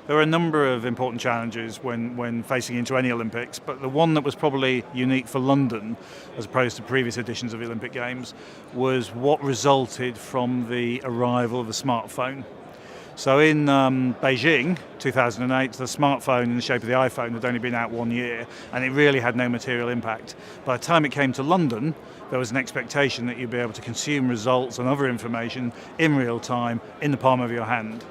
There are a number of important challenges when facing into any Olympics, but the one that was probably unique for London, as opposed to previous editions of the Olympic Games, was what resulted from the arrival of the smartphone. So in Beijing, 2008, the smartphone in the shape of the iPhone had only been out 1 year, and it really had no material impact. By the time it came to London, there was an expectation that you'd be able to consume results and other information in real time in the palm of your hand.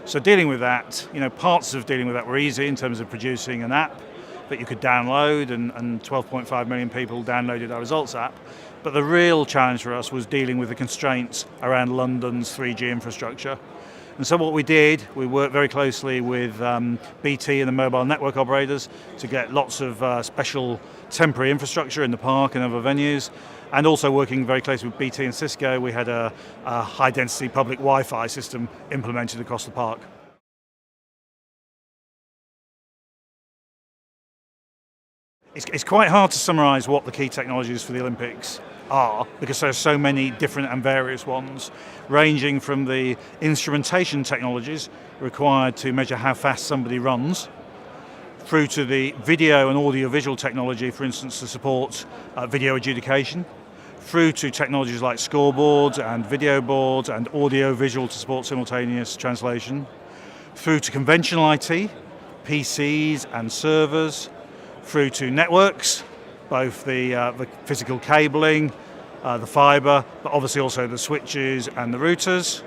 So dealing with that, parts of dealing with that were easy in terms of producing an app that you could download, and 12.5 million people downloaded our results app. But the real challenge for us was dealing with the constraints around London's 3G infrastructure. And so what we did, we worked very closely with BT and the mobile network operators to get lots of special temporary infrastructure in the park and other venues, and also working very closely with BT and Cisco, we had a high-density public Wi-Fi system implemented across the park. It's quite hard to summarise what the key technologies for the Olympics are, because there are so many different and various ones, ranging from the instrumentation technologies required to measure how fast somebody runs, through to the video and audio-visual technology, for instance, to support video adjudication, through to technologies like scoreboards and video boards and audio-visual to support simultaneous translation, through to conventional IT, PCs and servers, through to networks, both the physical cabling, the fibre, but obviously also the switches and the routers,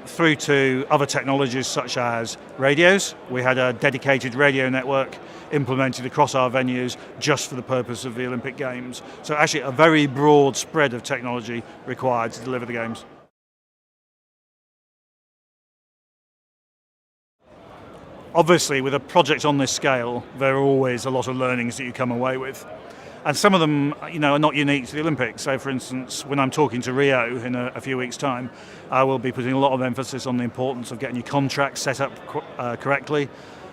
through to other technologies such as radios. We had a dedicated radio network implemented across our venues just for the purpose of the Olympic Games. So actually a very broad spread of technology required to deliver the Games. Obviously, with a project on this scale, there are always a lot of learnings that you come away with. And some of them, are not unique to the Olympics. So, for instance, when I'm talking to Rio in a few weeks' time, I will be putting a lot of emphasis on the importance of getting your contracts set up correctly,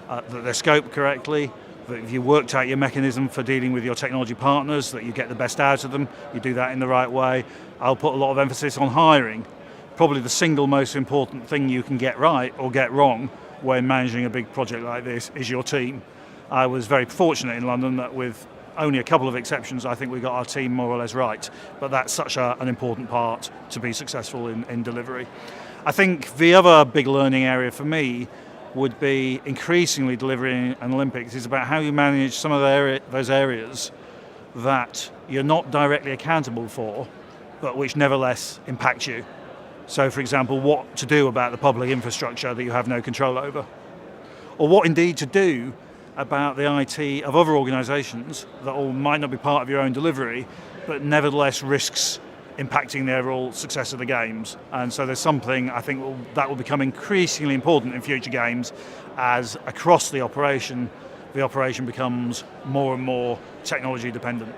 that they're scoped correctly, that if you worked out your mechanism for dealing with your technology partners, that you get the best out of them, you do that in the right way. I'll put a lot of emphasis on hiring. Probably the single most important thing you can get right or get wrong when managing a big project like this is your team. I was very fortunate in London that with only a couple of exceptions, I think we got our team more or less right, but that's such an important part to be successful in delivery. I think the other big learning area for me would be increasingly delivering an Olympics is about how you manage some of those areas that you're not directly accountable for, but which nevertheless impact you. So, for example, what to do about the public infrastructure that you have no control over, or what indeed to do about the IT of other organisations that all might not be part of your own delivery, but nevertheless risks impacting the overall success of the Games. And so there's something I think that will become increasingly important in future Games as across the operation becomes more and more technology dependent.